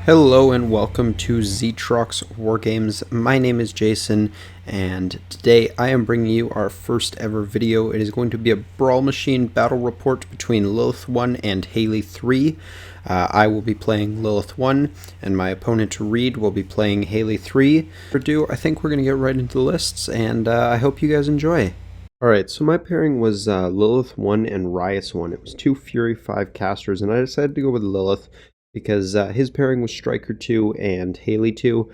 Hello and welcome to Zetrox Wargames. My name is Jason, and today I am bringing you our first ever video. It is going to be a Brawlmachine battle report between Lylyth 1 and Haley 3. I will be playing Lylyth 1, and my opponent Reed will be playing Haley 3. I think we're going to get right into the lists, and I hope you guys enjoy. Alright, so my pairing was Lylyth 1 and Riot 1. It was two Fury 5 casters, and I decided to go with Lylyth because his pairing was Striker 2 and Haley 2,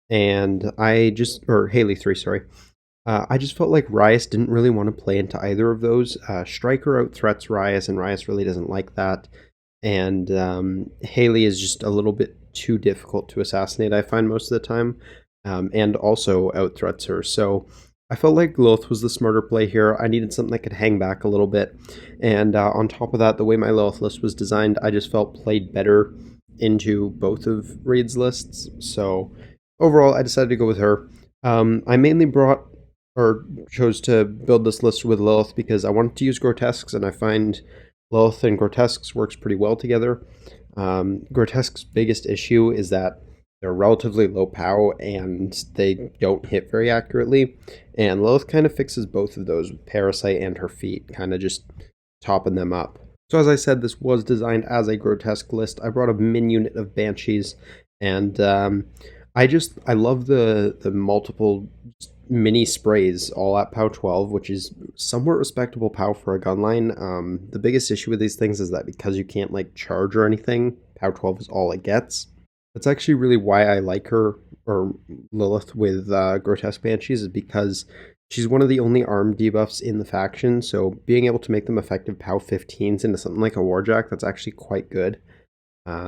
and Haley 3, sorry. I just felt like Riot didn't really want to play into either of those. Striker out-threats Riot, and Riot really doesn't like that, and Haley is just a little bit too difficult to assassinate, I find, most of the time, and also out-threats her, so I felt like Lylyth was the smarter play here. I needed something that could hang back a little bit. And on top of that, the way my Lylyth list was designed, I just felt played better into both of Reed's lists. So overall, I decided to go with her. I mainly chose to build this list with Lylyth because I wanted to use Grotesques, and I find Lylyth and Grotesques works pretty well together. Grotesque's biggest issue is that they're relatively low POW and they don't hit very accurately, and Lylyth kind of fixes both of those with Parasite and her feet, kind of just topping them up. So as I said, this was designed as a Grotesque list. I brought a min unit of Banshees, and I love the multiple mini sprays all at POW 12, which is somewhat respectable POW for a gunline. The biggest issue with these things is that because you can't like charge or anything, POW 12 is all it gets. That's actually really why I like her, or Lylyth, with Grotesque Banshees, is because she's one of the only arm debuffs in the faction, so being able to make them effective POW 15s into something like a Warjack, that's actually quite good.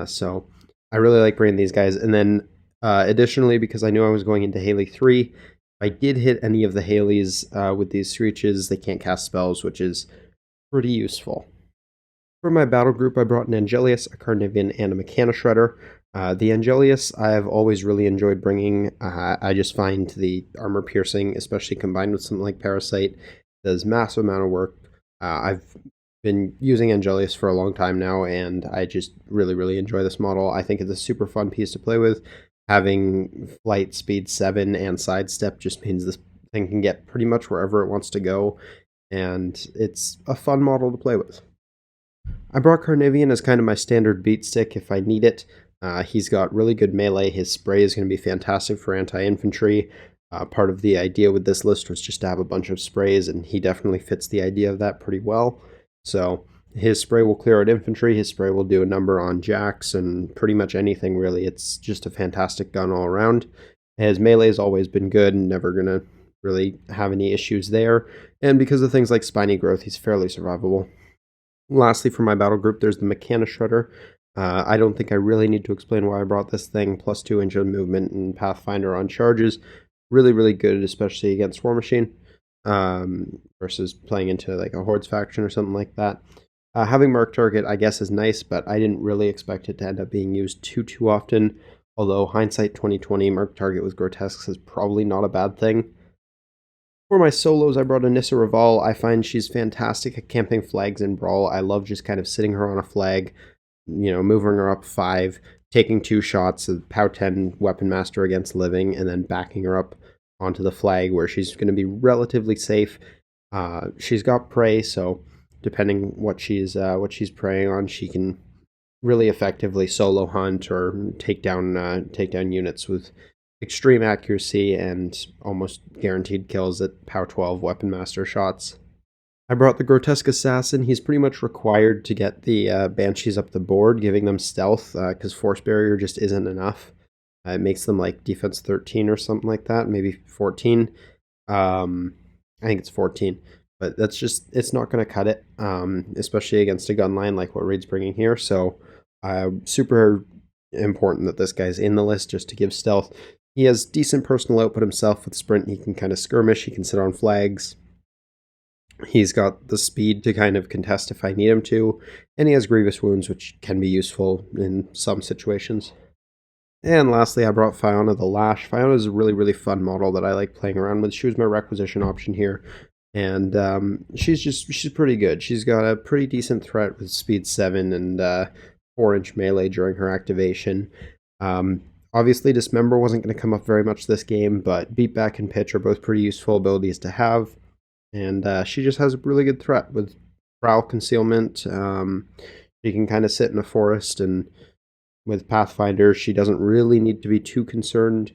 So I really like bringing these guys. And then additionally, because I knew I was going into Haley 3, if I did hit any of the Haleys with these screeches, they can't cast spells, which is pretty useful. For my battle group, I brought an Angelius, a Carnivean, and a Mekanoshredder. The Angelius I've always really enjoyed bringing. I just find the armor piercing, especially combined with something like Parasite, does massive amount of work. I've been using Angelius for a long time now, and I just really enjoy this model. I think it's a super fun piece to play with. Having flight speed 7 and sidestep just means this thing can get pretty much wherever it wants to go, and it's a fun model to play with. I brought Carnivean as kind of my standard beat stick if I need it. He's got really good melee. His spray is going to be fantastic for anti-infantry. Part of the idea with this list was just to have a bunch of sprays, and he definitely fits the idea of that pretty well. So his spray will clear out infantry. His spray will do a number on jacks and pretty much anything, really. It's just a fantastic gun all around. His melee has always been good and never going to really have any issues there. And because of things like spiny growth, he's fairly survivable. Lastly, for my battle group, there's the Mekanoshredder. I don't think I really need to explain why I brought this thing. Plus 2 inch of movement and Pathfinder on charges. Really good, especially against Warmachine. Versus playing into like a Hordes faction or something like that. Having Mark Target, I guess, is nice, but I didn't really expect it to end up being used too often. Although, hindsight 2020, Mark Target with Grotesques is probably not a bad thing. For my solos, I brought Anyssa Ryvaal. I find she's fantastic at camping flags in Brawl. I love just kind of sitting her on a flag, moving her up 5, taking 2 shots of POW 10 Weapon Master against Living, and then backing her up onto the flag where she's going to be relatively safe. She's got prey, so depending what she's preying on, she can really effectively solo hunt or take down units with extreme accuracy and almost guaranteed kills at POW 12 Weapon Master shots. I brought the Grotesque Assassin. He's pretty much required to get the Banshees up the board, giving them stealth, because Force Barrier just isn't enough. It makes them like defense 13 or something like that, maybe 14. I think it's 14, but it's not going to cut it, especially against a gun line like what Reed's bringing here. So super important that this guy's in the list just to give stealth. He has decent personal output himself with sprint. He can kind of skirmish. He can sit on flags. He's got the speed to kind of contest if I need him to. And he has grievous wounds, which can be useful in some situations. And lastly, I brought Fyanna The Lash. Fyanna is a really fun model that I like playing around with. She was my requisition option here. And she's pretty good. She's got a pretty decent threat with speed 7 and 4-inch melee during her activation. Obviously, Dismember wasn't going to come up very much this game, but Beat Back and Pitch are both pretty useful abilities to have. And she just has a really good threat with Prowl Concealment. She can kind of sit in a forest, and with Pathfinder, she doesn't really need to be too concerned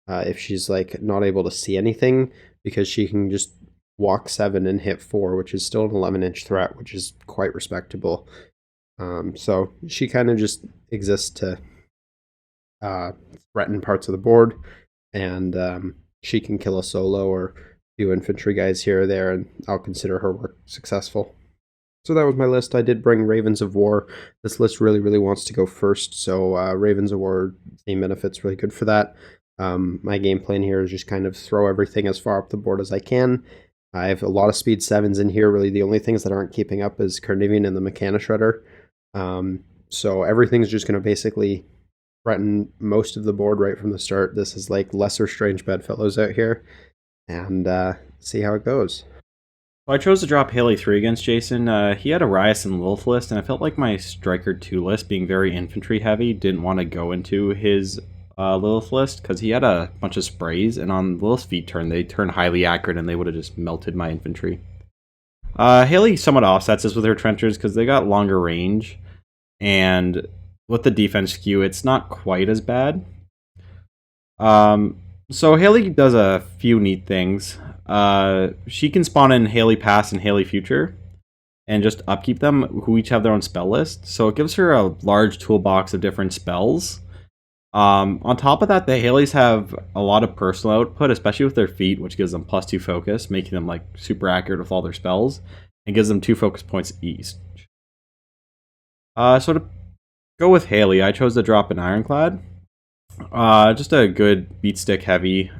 if she's like not able to see anything, because she can just walk 7 and hit 4, which is still an 11-inch threat, which is quite respectable. So she kind of just exists to threaten parts of the board, and she can kill a solo or a few infantry guys here or there, and I'll consider her work successful. So that was my list. I did bring Ravens of War. This list really wants to go first, so Ravens of War theme benefit's really good for that. My game plan here is just kind of throw everything as far up the board as I can. I have a lot of speed 7s in here. Really, the only things that aren't keeping up is Carnivean and the Mekanoshredder. So everything's just going to basically threaten most of the board right from the start. This is like lesser strange bedfellows out here, and see how it goes. Well, I chose to drop Haley 3 against Jason. He had a Rias and Lylyth list, and I felt like my Striker 2 list, being very infantry heavy, didn't want to go into his Lylyth list, because he had a bunch of sprays, and on Lylyth's feet turn, they turn highly accurate, and they would have just melted my infantry. Haley somewhat offsets this with her trenchers, because they got longer range, and with the defense skew, it's not quite as bad. So Haley does a few neat things. She can spawn in Haley Past and Haley Future, and just upkeep them, who each have their own spell list. So it gives her a large toolbox of different spells. On top of that, the Haleys have a lot of personal output, especially with their feet, which gives them +2 focus, making them like super accurate with all their spells, and gives them 2 focus points each. So to go with Haley, I chose to drop an Ironclad. Just a good beat stick heavy,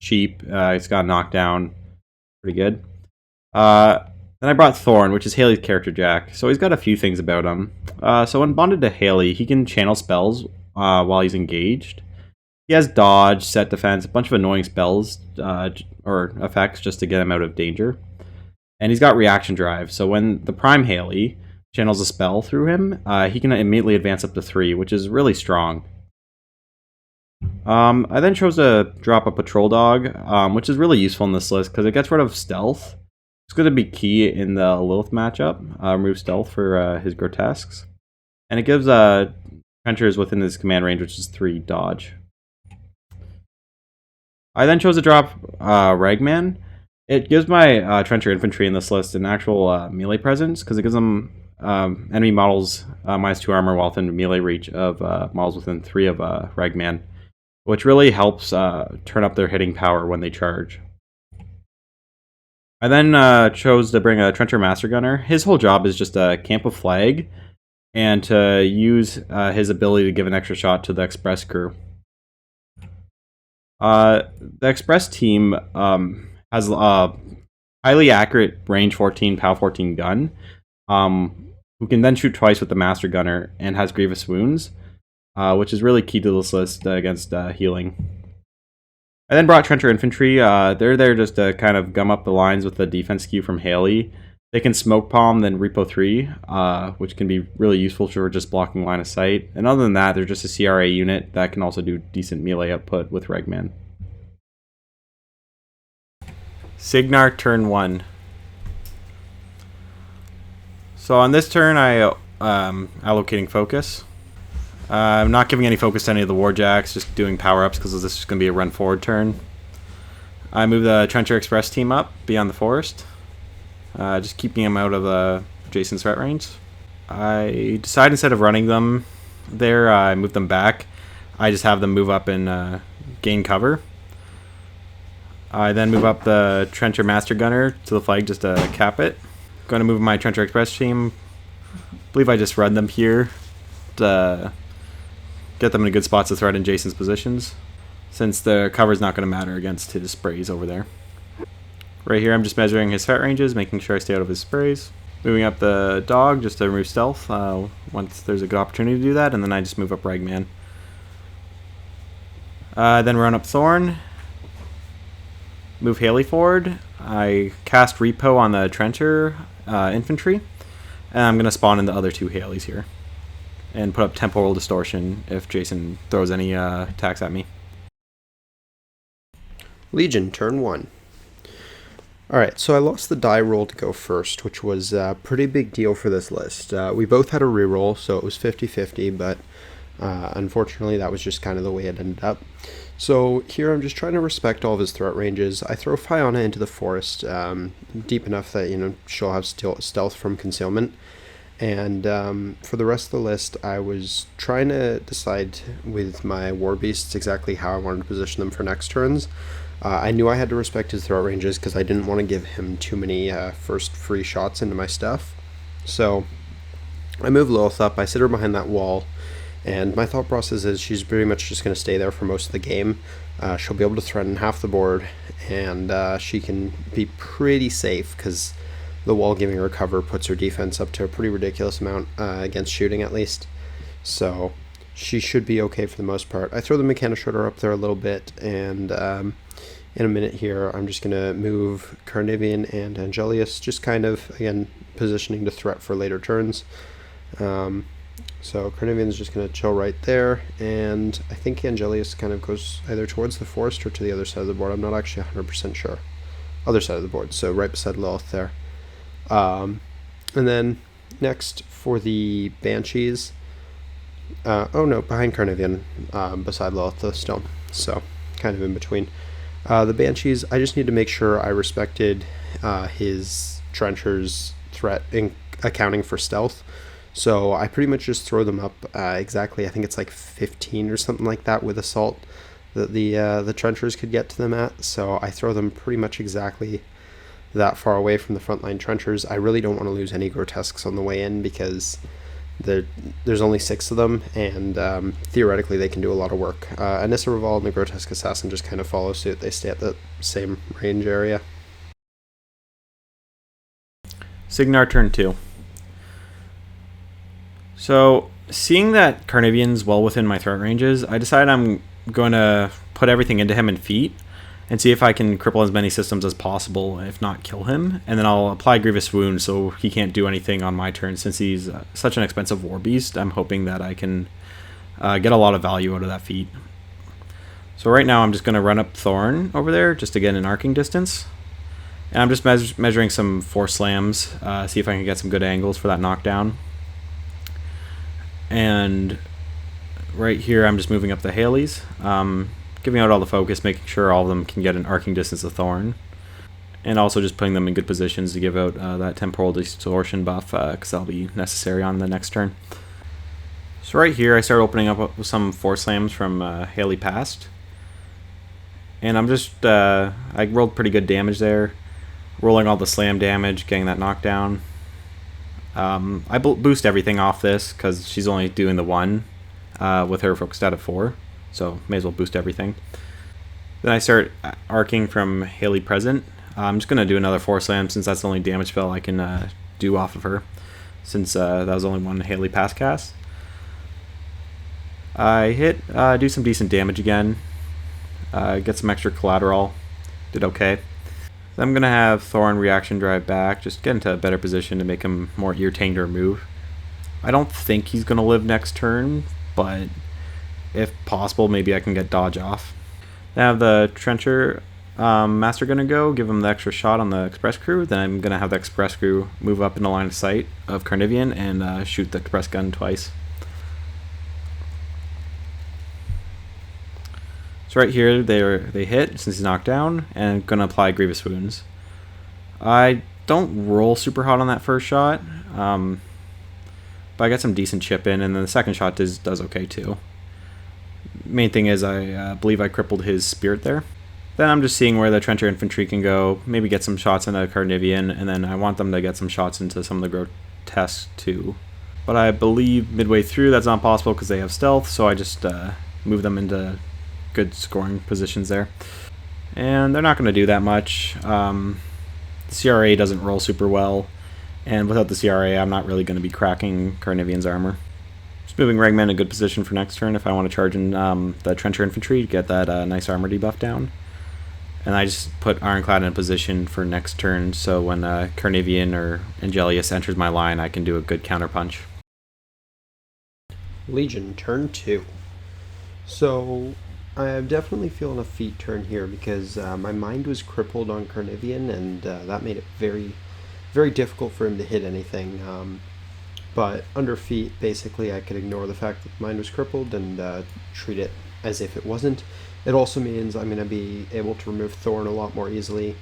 cheap. It's got knockdown, pretty good. Then I brought Thorn, which is Haley's character Jack. So he's got a few things about him. So when bonded to Haley, he can channel spells while he's engaged. He has dodge, set defense, a bunch of annoying spells or effects just to get him out of danger. And he's got reaction drive. So when the Prime Haley channels a spell through him, he can immediately advance up to 3, which is really strong. I then chose to drop a Patrol Dog, which is really useful in this list because it gets rid of stealth. It's going to be key in the Lylyth matchup. Remove stealth for his Grotesques. And it gives trenchers within his command range, which is 3 dodge. I then chose to drop Ragman. It gives my trencher infantry in this list an actual melee presence because it gives them enemy models -2 armor while within melee reach of models within 3 of Ragman, which really helps turn up their hitting power when they charge. I then chose to bring a Trencher Master Gunner. His whole job is just to camp a flag and to use his ability to give an extra shot to the Express crew. The Express team has a highly accurate range 14, POW 14 gun, who can then shoot twice with the Master Gunner and has Grievous Wounds, which is really key to this list against healing. I then brought Trencher Infantry. They're there just to kind of gum up the lines with the defense skew from Haley. They can Smoke Palm, then Repo 3, which can be really useful for just blocking line of sight. And other than that, they're just a CRA unit that can also do decent melee output with Ragman. Cygnar, turn 1. So on this turn, I allocating focus. I'm not giving any focus to any of the Warjacks, just doing power-ups because this is going to be a run-forward turn. I move the Trencher Express team up beyond the forest, just keeping them out of Jason's threat range. I decide instead of running them there, I move them back. I just have them move up and gain cover. I then move up the Trencher Master Gunner to the flag just to cap it. Going to move my Trencher Express team. I believe I just run them here to get them in good spots to threaten Jason's positions, since the cover is not going to matter against his sprays over there. Right here I'm just measuring his threat ranges, making sure I stay out of his sprays. Moving up the dog just to remove stealth once there's a good opportunity to do that, and then I just move up Ragman. Then run up Thorn. Move Haley forward. I cast Repo on the Trencher Infantry, and I'm going to spawn in the other 2 Haleys here. and put up temporal distortion if Jason throws any attacks at me. Legion, turn 1. Alright, so I lost the die roll to go first, which was a pretty big deal for this list. We both had a reroll, so it was 50-50, but unfortunately that was just kind of the way it ended up. So here I'm just trying to respect all of his threat ranges. I throw Fyanna into the forest deep enough that, she'll have stealth from concealment. And for the rest of the list, I was trying to decide with my war beasts exactly how I wanted to position them for next turns. I knew I had to respect his throw ranges because I didn't want to give him too many first free shots into my stuff. So I move Lylyth up, I sit her behind that wall, and my thought process is she's pretty much just going to stay there for most of the game. She'll be able to threaten half the board, and she can be pretty safe because the wall giving her cover puts her defense up to a pretty ridiculous amount against shooting at least. So she should be okay for the most part. I throw the Mekanoshredder up there a little bit, and in a minute here I'm just going to move Carnivean and Angelius, just kind of, again, positioning to threat for later turns. So Carnivean's just going to chill right there, and I think Angelius kind of goes either towards the forest or to the other side of the board. I'm not actually 100% sure. Other side of the board, so right beside Lylyth there. And then next for the Banshees, behind Carnivean, beside Lylyth though still, so kind of in between. The Banshees, I just need to make sure I respected his Trencher's threat in accounting for stealth. So I pretty much just throw them up exactly, I think it's like 15 or something like that with assault that the Trenchers could get to them at. So I throw them pretty much exactly that far away from the frontline Trenchers. I really don't want to lose any Grotesques on the way in because there's only 6 of them, and theoretically they can do a lot of work. Anyssa Ryvaal and the Grotesque Assassin just kind of follow suit. They stay at the same range area. Cygnar, turn 2. So, seeing that Carnivean's well within my threat ranges, I decided I'm going to put everything into him in feet and see if I can cripple as many systems as possible, if not kill him. And then I'll apply Grievous Wound so he can't do anything on my turn. Since he's such an expensive war beast, I'm hoping that I can get a lot of value out of that feat. So right now I'm just going to run up Thorn over there just to get an arcing distance. And I'm just measuring some force slams, see if I can get some good angles for that knockdown. And right here I'm just moving up the Haleys, giving out all the focus, making sure all of them can get an arcing distance of Thorn, and also just putting them in good positions to give out that temporal distortion buff, because that'll be necessary on the next turn. So right here I start opening up with some force slams from Haley Past, and I'm just I rolled pretty good damage there, rolling all the slam damage, getting that knockdown. I boost everything off this because she's only doing the 1 with her focused out of 4, so may as well boost everything. Then I start arcing from Haley Present. I'm just going to do another Force Slam since that's the only damage spell I can do off of her, since that was only one Haley Pass cast. I do some decent damage again, get some extra collateral, did okay. I'm going to have Thorn reaction drive back, just get into a better position to make him more irritating to remove. I don't think he's going to live next turn, but if possible, maybe I can get dodge off. Then I have the Trencher Master going to go, give him the extra shot on the Express Crew. Then I'm going to have the Express Crew move up in the line of sight of Carnivean and shoot the Express Gun twice. So right here, they hit since he's knocked down, and I'm going to apply Grievous Wounds. I don't roll super hot on that first shot, but I got some decent chip in, and then the second shot does okay too. Main thing is I believe I crippled his spirit there. Then I'm just seeing where the Trencher Infantry can go, maybe get some shots into Carnivean, and then I want them to get some shots into some of the Grotesque too. But I believe midway through that's not possible because they have stealth, so I just move them into good scoring positions there. And they're not going to do that much. The CRA doesn't roll super well, and without the CRA I'm not really going to be cracking Carnivean's armor. Just moving Ragman in a good position for next turn if I want to charge in the Trencher Infantry to get that nice armor debuff down. And I just put Ironclad in a position for next turn, so when Carnivean or Angelius enters my line I can do a good counterpunch. Legion, turn 2. So, I'm definitely feeling a feat turn here because my mind was crippled on Carnivean, and that made it very, very difficult for him to hit anything. But under feat, basically, I could ignore the fact that the mind was crippled and treat it as if it wasn't. It also means I'm going to be able to remove Thorn a lot more easily,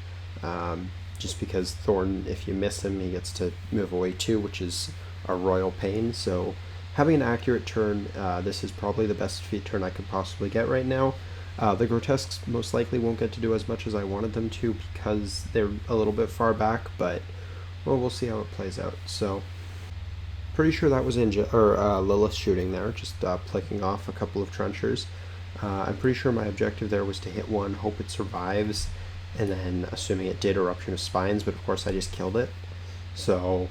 just because Thorn, if you miss him, he gets to move away too, which is a royal pain. So having an accurate turn, this is probably the best feat turn I could possibly get right now. The Grotesques most likely won't get to do as much as I wanted them to because they're a little bit far back, but well, we'll see how it plays out. So pretty sure that was Lylyth shooting there, just plicking off a couple of trenchers. I'm pretty sure my objective there was to hit one, hope it survives, and then assuming it did, eruption of spines, but of course I just killed it. So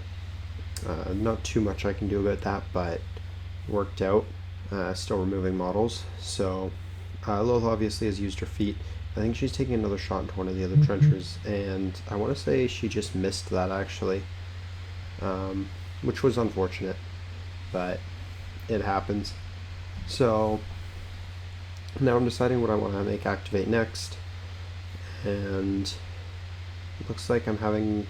not too much I can do about that, but worked out. Still removing models. So Lylyth obviously has used her feat. I think she's taking another shot into one of the other trenchers, and I want to say she just missed that actually, which was unfortunate, but it happens. So now I'm deciding what I want to make activate next, and it looks like I'm having...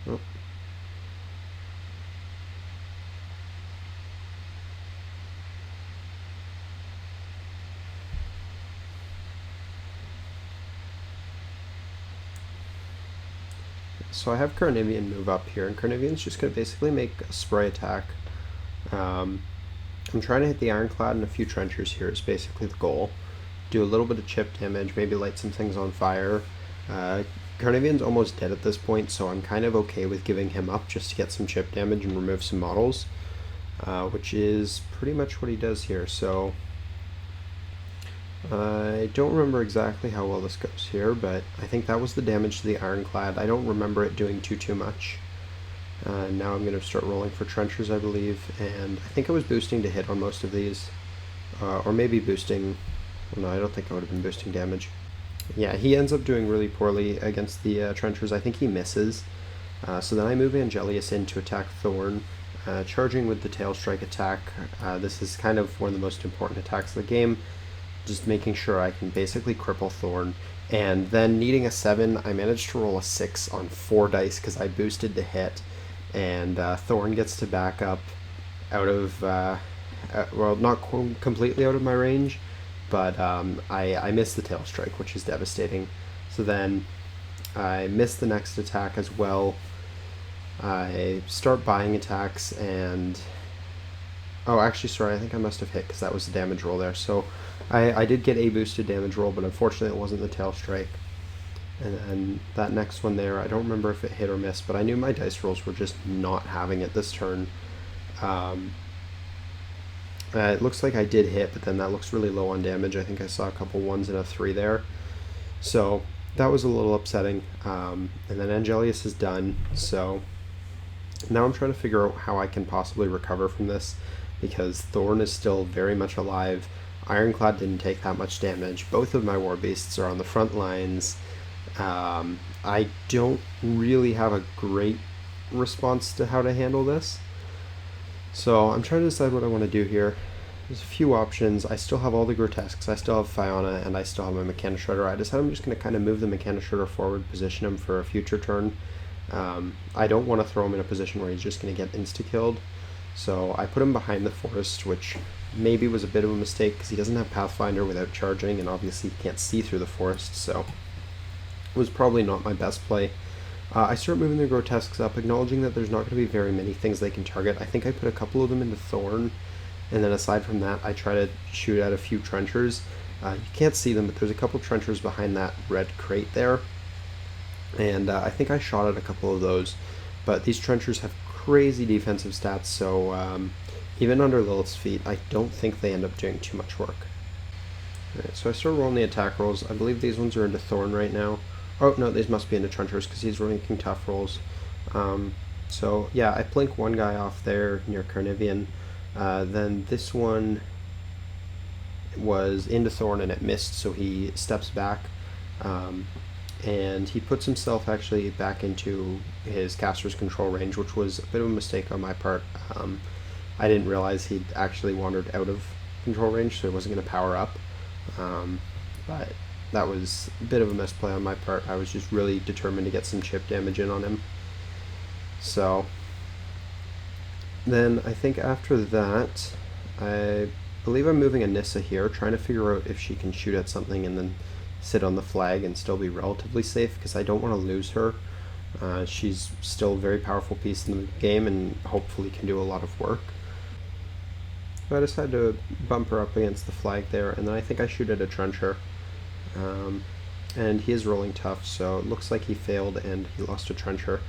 Oh. So I have Carnivean move up here, and Carnivean's just going to basically make a spray attack. I'm trying to hit the Ironclad and a few trenchers here is basically the goal. Do a little bit of chip damage, maybe light some things on fire. Carnivean's almost dead at this point, so I'm kind of okay with giving him up just to get some chip damage and remove some models, which is pretty much what he does here. So I don't remember exactly how well this goes here, but I think that was the damage to the Ironclad. I don't remember it doing too much. Now I'm going to start rolling for trenchers, I believe, and I think I was boosting to hit on most of these, or maybe boosting... Well, no, I don't think I would have been boosting damage. Yeah, he ends up doing really poorly against the trenchers. I think he misses. So then I move Angelius in to attack Thorn, charging with the tail strike attack. This is kind of one of the most important attacks of the game, just making sure I can basically cripple Thorn. And then needing a 7, I managed to roll a 6 on 4 dice because I boosted to hit. And Thorn gets to back up out of, well, not completely out of my range, but I missed the tail strike, which is devastating. So then I miss the next attack as well. I start buying attacks, and oh, actually, sorry, I think I must have hit because that was the damage roll there. So I did get a boosted damage roll, but unfortunately it wasn't the tail strike. And then that next one there, I don't remember if it hit or missed, but I knew my dice rolls were just not having it this turn. It looks like I did hit, but then that looks really low on damage. I think I saw a couple 1s and a 3 there. So that was a little upsetting. And then Angelius is done, so now I'm trying to figure out how I can possibly recover from this, because Thorn is still very much alive. Ironclad didn't take that much damage. Both of my war beasts are on the front lines. I don't really have a great response to how to handle this. So I'm trying to decide what I want to do here. There's a few options. I still have all the Grotesques. I still have Fyanna, and I still have my Mekanoshredder. I decided I'm just going to kind of move the Mekanoshredder forward, position him for a future turn. I don't want to throw him in a position where he's just going to get insta-killed. So I put him behind the forest, which maybe was a bit of a mistake because he doesn't have Pathfinder without charging, and obviously he can't see through the forest, so it was probably not my best play. I start moving the Grotesques up, acknowledging that there's not going to be very many things they can target. I think I put a couple of them into Thorn, and then aside from that, I try to shoot at a few trenchers. You can't see them, but there's a couple trenchers behind that red crate there, and I think I shot at a couple of those. But these trenchers have crazy defensive stats, so even under Lylyth's feet, I don't think they end up doing too much work. Alright, so I start rolling the attack rolls. I believe these ones are into Thorn right now. Oh, no, these must be into trenchers because he's making tough rolls. So, yeah, I blink one guy off there near Carnivean. Then this one was into Thorn and it missed, so he steps back. And he puts himself actually back into his caster's control range, which was a bit of a mistake on my part. I didn't realize he'd actually wandered out of control range, so he wasn't going to power up. But that was a bit of a misplay on my part. I was just really determined to get some chip damage in on him. So then I think after that, I believe I'm moving Anyssa here, trying to figure out if she can shoot at something and then sit on the flag and still be relatively safe, because I don't want to lose her. She's still a very powerful piece in the game and hopefully can do a lot of work. So I decided to bump her up against the flag there, and then I think I shoot at a trencher. And he is rolling tough, so it looks like he failed and he lost a trencher,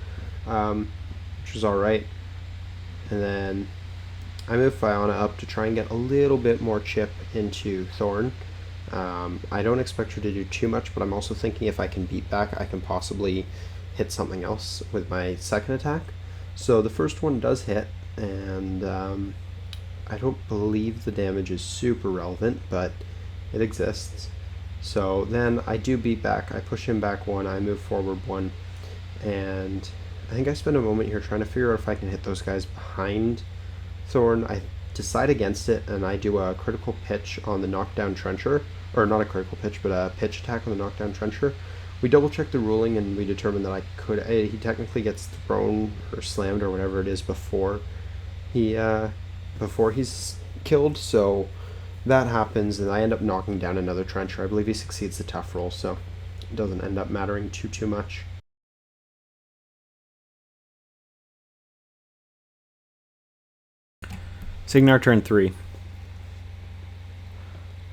which is alright. And then I move Fyanna up to try and get a little bit more chip into Thorn. I don't expect her to do too much, but I'm also thinking if I can beat back, I can possibly hit something else with my second attack. So the first one does hit, and I don't believe the damage is super relevant, but it exists. So then I do beat back. I push him back one, I move forward one, and I think I spend a moment here trying to figure out if I can hit those guys behind Thorn. I decide against it, and I do a critical pitch on the knockdown trencher, or not a critical pitch, but a pitch attack on the knockdown trencher. We double check the ruling, and we determine that I could. He technically gets thrown or slammed or whatever it is before he's killed. So that happens, and I end up knocking down another trencher. I believe he succeeds the tough roll, so it doesn't end up mattering too much. Cygnar turn 3.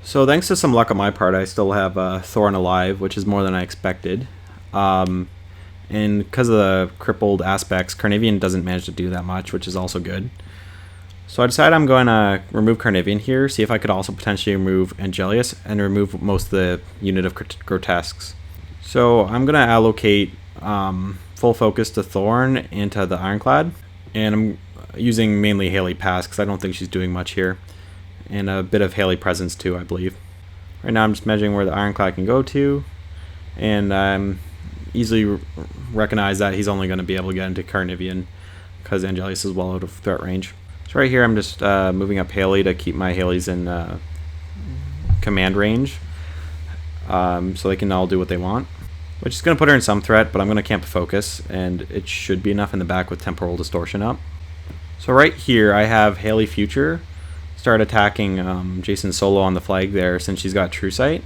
So thanks to some luck on my part, I still have Thorn alive, which is more than I expected. And because of the crippled aspects, Carnivean doesn't manage to do that much, which is also good. So I decided I'm going to remove Carnivean here, see if I could also potentially remove Angelius and remove most of the unit of Grotesques. So I'm going to allocate full focus to Thorn and to the Ironclad, and I'm using mainly Haley Pass because I don't think she's doing much here, and a bit of Haley Presence too, I believe. Right now I'm just measuring where the Ironclad can go to, and I'm easily recognize that he's only going to be able to get into Carnivean because Angelius is well out of threat range. So right here I'm just moving up Haley to keep my Haleys in command range, so they can all do what they want, which is going to put her in some threat, but I'm going to camp a focus, and it should be enough in the back with Temporal Distortion up. So right here I have Haley Future start attacking Jason solo on the flag there, since she's got True Sight,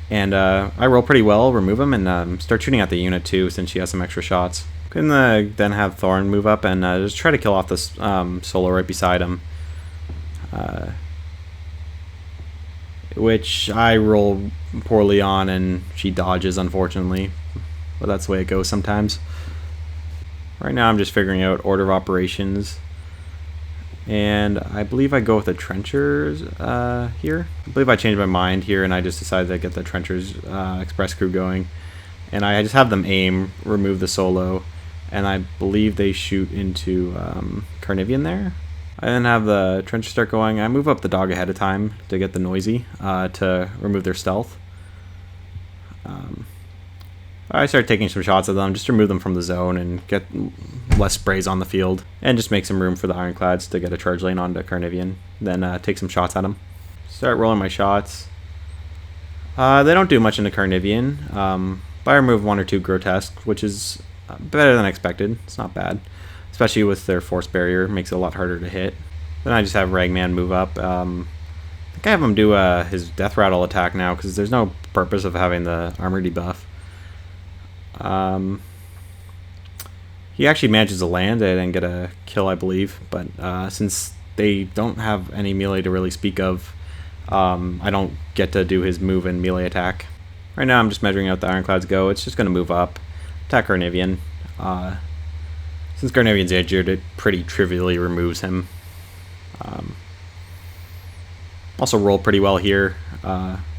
and I roll pretty well, remove him, and start shooting at the unit too, since she has some extra shots. Can then have Thorn move up and just try to kill off this solo right beside him, which I roll poorly on, and she dodges, unfortunately, but that's the way it goes sometimes. Right now I'm just figuring out order of operations, and I believe I go with the trenchers here. I believe I changed my mind here, and I just decided to get the trenchers express crew going, and I just have them aim, remove the solo, and I believe they shoot into Carnivean there. I then have the trencher start going. I move up the dog ahead of time to get the noisy to remove their stealth. I start taking some shots at them just to remove them from the zone and get less sprays on the field, and just make some room for the Ironclads to get a charge lane onto Carnivean. Then take some shots at them. Start rolling my shots. They don't do much into Carnivean, but I remove one or two Grotesque, which is better than expected. It's not bad, especially with their force barrier. It makes it a lot harder to hit. Then I just have Ragman move up. I think I have him do his Death Rattle attack now, because there's no purpose of having the armor debuff. He actually manages to land it and get a kill, I believe, but since they don't have any melee to really speak of, I don't get to do his move and melee attack. Right now I'm just measuring out the Ironclad's go. It's just going to move up, attack Carnivean. Since Carnivean's injured, it pretty trivially removes him. Also roll pretty well here,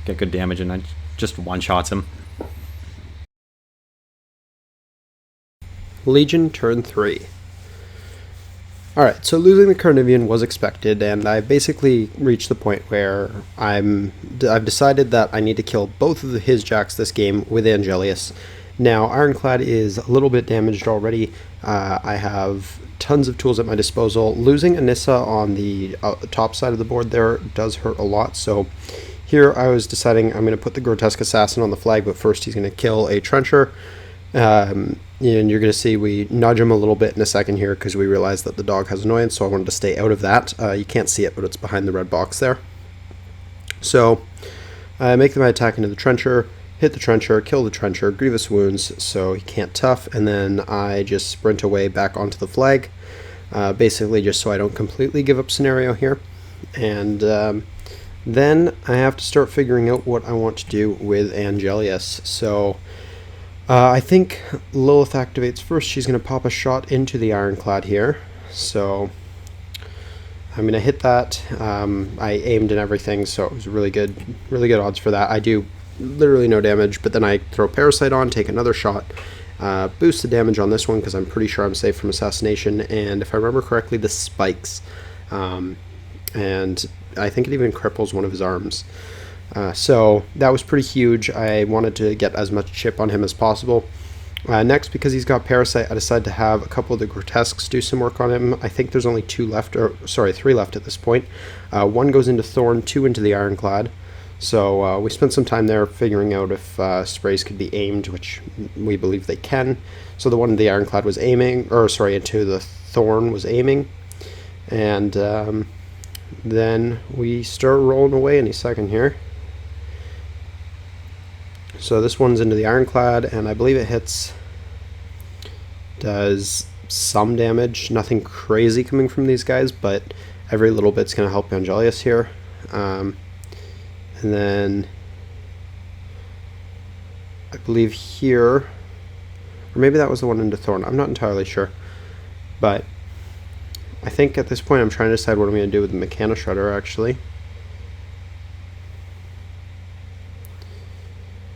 get good damage, and I just one-shots him. Legion turn 3. Alright, so losing the Carnivean was expected, and I basically reached the point where I've decided that I need to kill both of his jacks this game with Angelius, Now, Ironclad is a little bit damaged already. I have tons of tools at my disposal. Losing Anyssa on the top side of the board there does hurt a lot, so here I was deciding I'm going to put the Grotesque Assassin on the flag, but first he's going to kill a Trencher. And you're going to see we nudge him a little bit in a second here because we realize that the dog has annoyance, so I wanted to stay out of that. You can't see it, but it's behind the red box there. So I make my attack into the Trencher, hit the Trencher, kill the Trencher, grievous wounds, so he can't tough, and then I just sprint away back onto the flag, basically just so I don't completely give up scenario here. And then I have to start figuring out what I want to do with Angelius. So I think Lylyth activates first. She's going to pop a shot into the Ironclad here. So I'm going to hit that. I aimed and everything, so it was really good odds for that. I do literally no damage, but then I throw Parasite on, take another shot, boost the damage on this one because I'm pretty sure I'm safe from assassination, and if I remember correctly, this spikes. And I think it even cripples one of his arms. So that was pretty huge. I wanted to get as much chip on him as possible. Next, because he's got Parasite, I decided to have a couple of the Grotesques do some work on him. I think there's only 3 left at this point. 1 goes into Thorn, 2 into the Ironclad. So we spent some time there figuring out if sprays could be aimed, which we believe they can. So the one in the Ironclad was aiming, into the Thorn was aiming. And then we start rolling away any second here. So this one's into the Ironclad, and I believe it does some damage. Nothing crazy coming from these guys, but every little bit's going to help Angelius here. And then I believe here, or maybe that was the one into Thorn, I'm not entirely sure. But I think at this point I'm trying to decide what I'm going to do with the Mekanoshredder, actually.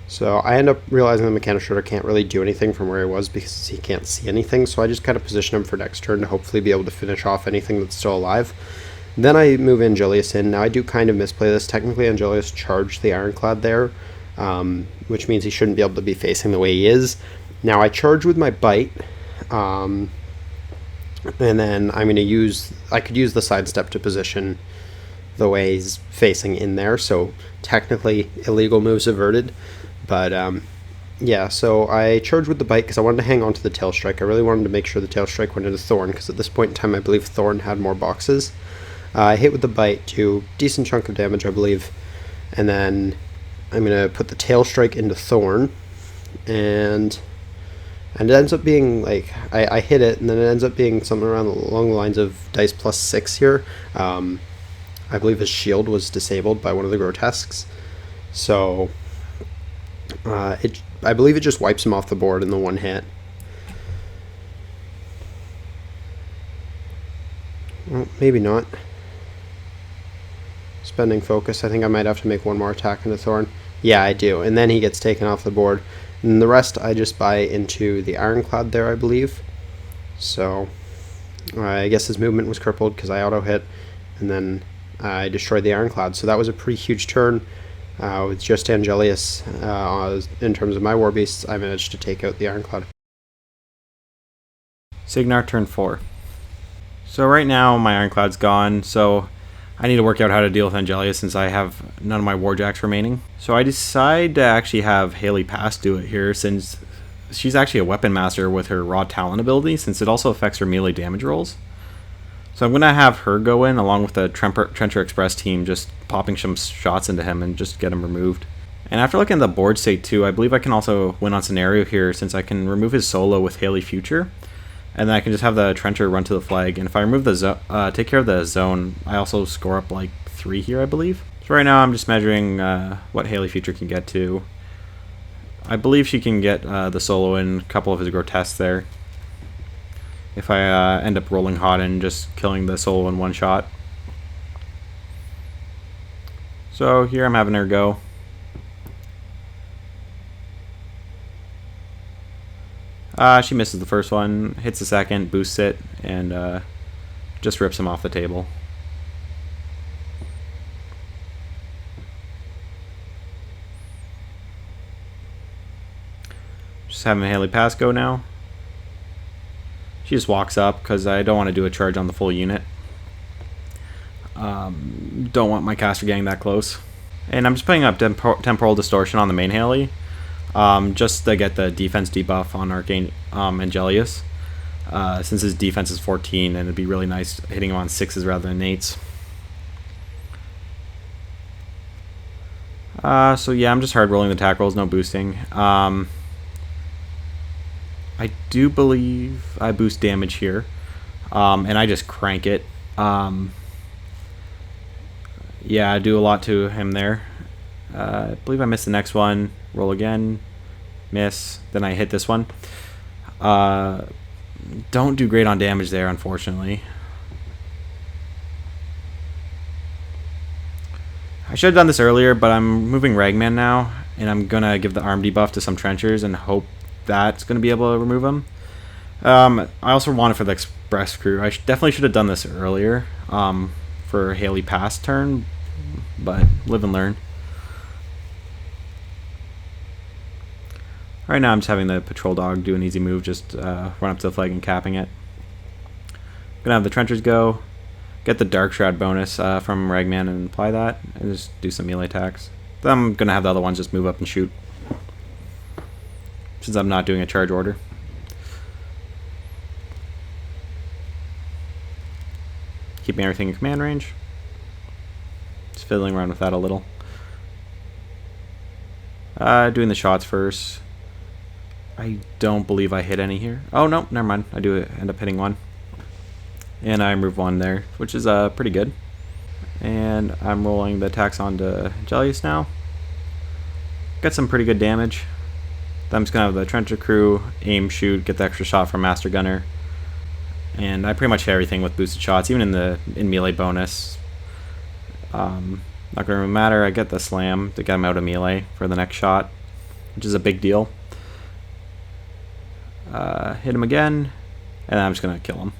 So I end up realizing the Mekanoshredder can't really do anything from where he was because he can't see anything, so I just kind of position him for next turn to hopefully be able to finish off anything that's still alive. Then I move Angelius in. Now I do kind of misplay this. Technically Angelius charged the Ironclad there, which means he shouldn't be able to be facing the way he is. Now I charge with my bite, and then I'm going to I could use the sidestep to position the way he's facing in there, so technically illegal moves averted. But yeah, so I charged with the bite because I wanted to hang on to the tail strike. I really wanted to make sure the tail strike went into Thorn because at this point in time I believe Thorn had more boxes. I hit with the bite to a decent chunk of damage, I believe, and then I'm going to put the tail strike into Thorn, and it ends up being like I hit it, and then it ends up being something along the lines of dice plus 6 here. I believe his shield was disabled by one of the Grotesques, so I believe it just wipes him off the board in the one hit. Well, maybe not. Spending focus, I think I might have to make one more attack into Thorn. Yeah, I do, and then he gets taken off the board. And the rest I just buy into the Ironclad there, I believe. So I guess his movement was crippled because I auto-hit, and then I destroyed the Ironclad. So that was a pretty huge turn. With just Angelius, in terms of my war beasts, I managed to take out the Ironclad. Cygnar turn 4. So right now my Ironclad's gone, so I need to work out how to deal with Angelius since I have none of my warjacks remaining. So I decide to actually have Haley Pass do it here since she's actually a weapon master with her raw talent ability, since it also affects her melee damage rolls. So I'm going to have her go in along with the Trencher Express team, just popping some shots into him and just get him removed. And after looking at the board state too, I believe I can also win on scenario here since I can remove his solo with Haley Future. And then I can just have the Trencher run to the flag. And if I remove the take care of the zone, I also score up like 3 here, I believe. So right now I'm just measuring what Haley Future can get to. I believe she can get the solo in a couple of his Grotesques there. If I end up rolling hot and just killing the solo in one shot. So here I'm having her go. She misses the first one, hits the second, boosts it, and just rips him off the table. just having Haley pass go now. She just walks up because I don't want to do a charge on the full unit. Don't want my caster getting that close. And I'm just putting up Temporal Distortion on the main Haley, just to get the defense debuff on Angelius, since his defense is 14, and it'd be really nice hitting him on 6s rather than 8s. So yeah, I'm just hard rolling the attack rolls, no boosting. I do believe I boost damage here, and I just crank it. Yeah, I do a lot to him there. I believe I missed the next one. Roll again. Miss. Then I hit this one. Don't do great on damage there, unfortunately. I should have done this earlier, but I'm moving Ragman now, and I'm going to give the arm debuff to some trenchers and hope that's going to be able to remove them. I also want it for the express crew. I definitely should have done this earlier for Haley pass turn, but live and learn. Right now I'm just having the patrol dog do an easy move, just run up to the flag and capping it. Gonna have the trenchers go, get the Dark Shroud bonus from Ragman and apply that, and just do some melee attacks. Then I'm gonna have the other ones just move up and shoot, since I'm not doing a charge order. Keeping everything in command range. Just fiddling around with that a little. Doing the shots first. I don't believe I hit any here. Oh no, never mind. I do end up hitting one. And I remove one there, which is pretty good. And I'm rolling the attacks onto Angelius now. Got some pretty good damage. Then I'm just going to have the Trencher crew, aim, shoot, get the extra shot from Master Gunner. And I pretty much hit everything with boosted shots, even in melee bonus. Not going to matter. I get the slam to get him out of melee for the next shot, which is a big deal. Hit him again, and I'm just going to kill him.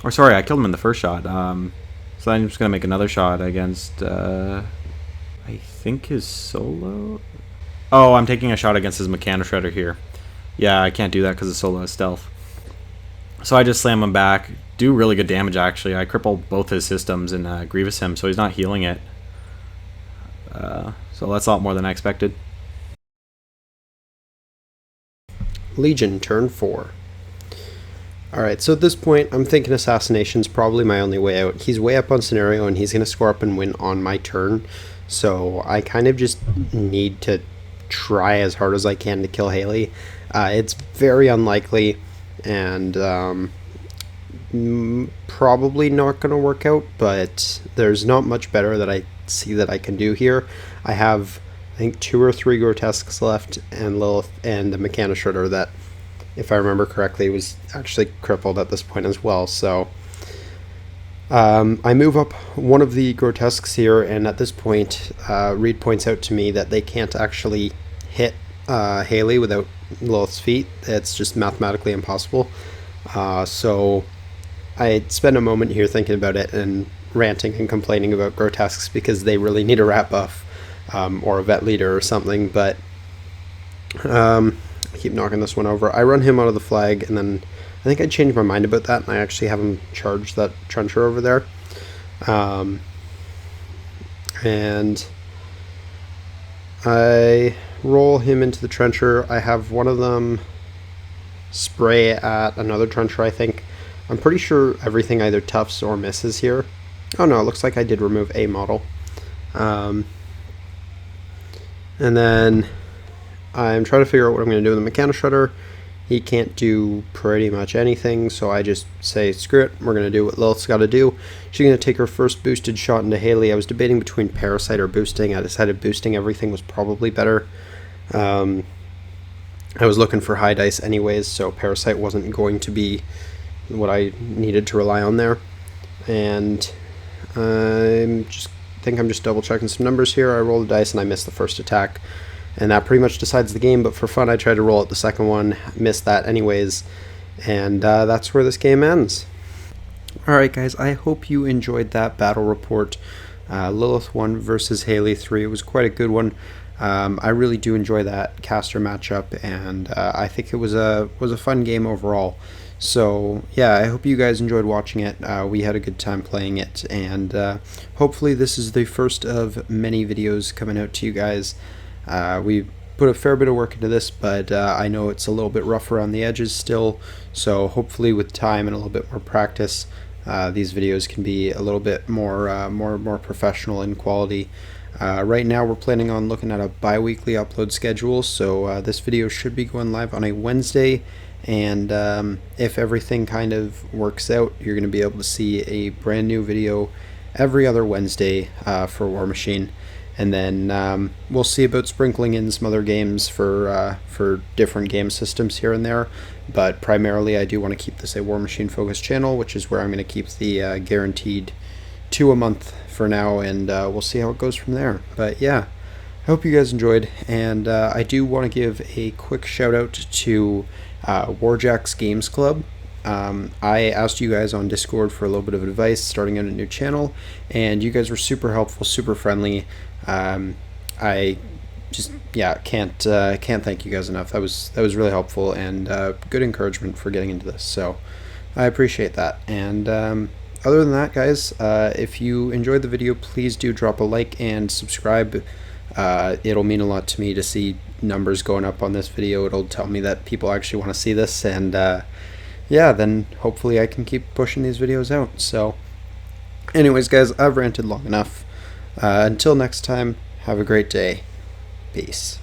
Or sorry, I killed him in the first shot. So I'm just going to make another shot against, I think his solo? Oh, I'm taking a shot against his Mekanoshredder here. Yeah, I can't do that because his solo is stealth. So I just slam him back. Do really good damage, actually. I cripple both his systems and Grievous him, so he's not healing it. So that's a lot more than I expected. Legion, turn 4. Alright, so at this point, I'm thinking Assassination's probably my only way out. He's way up on scenario, and he's going to score up and win on my turn. So I kind of just need to try as hard as I can to kill Haley. It's very unlikely, and probably not going to work out, but there's not much better that I see that I can do here. I have, I think, 2 or 3 Grotesques left, and Lylyth and the Mekanoshredder that, if I remember correctly, was actually crippled at this point as well. So I move up one of the Grotesques here, and at this point, Reed points out to me that they can't actually hit Haley without Lylyth's feet. It's just mathematically impossible. So I spend a moment here thinking about it and ranting and complaining about Grotesques because they really need a rat buff or a vet leader or something, but I keep knocking this one over. I run him out of the flag, and then I think I changed my mind about that, and I actually have him charge that trencher over there. And I roll him into the trencher. I have one of them spray at another trencher, I think. I'm pretty sure everything either toughs or misses here. Oh no, it looks like I did remove a model. And then I'm trying to figure out what I'm going to do with the Mekanoshredder. He can't do pretty much anything, so I just say, screw it, we're going to do what Lylyth's got to do. She's going to take her first boosted shot into Haley. I was debating between Parasite or boosting. I decided boosting everything was probably better. I was looking for high dice anyways, so Parasite wasn't going to be what I needed to rely on there. And I think I'm just double checking some numbers here. I roll the dice and I miss the first attack, and that pretty much decides the game, but for fun I tried to roll out the second one, missed that anyways, and that's where this game ends. Alright guys, I hope you enjoyed that battle report. Lylyth 1 versus Haley 3. It was quite a good one. I really do enjoy that caster matchup, and I think it was a fun game overall. So yeah, I hope you guys enjoyed watching it. We had a good time playing it, and hopefully this is the first of many videos coming out to you guys. We put a fair bit of work into this, but I know it's a little bit rough around the edges still, so hopefully with time and a little bit more practice, these videos can be a little bit more professional in quality. Right now we're planning on looking at a bi-weekly upload schedule, so this video should be going live on a Wednesday, and if everything kind of works out, you're going to be able to see a brand new video every other Wednesday for Warmachine. And then we'll see about sprinkling in some other games for different game systems here and there. But primarily I do want to keep this a Warmachine focused channel, which is where I'm going to keep the guaranteed 2 a month for now, and we'll see how it goes from there. But yeah, I hope you guys enjoyed, and I do want to give a quick shout out to Warjack's Games Club. I asked you guys on Discord for a little bit of advice starting out a new channel, and you guys were super helpful, super friendly. I just can't thank you guys enough. That was really helpful, and good encouragement for getting into this, so I appreciate that. And other than that, guys, if you enjoyed the video, please do drop a like and subscribe. It'll mean a lot to me to see numbers going up on this video. It'll tell me that people actually want to see this, and yeah, then hopefully I can keep pushing these videos out. So anyways, guys, I've ranted long enough. Until next time, have a great day. Peace.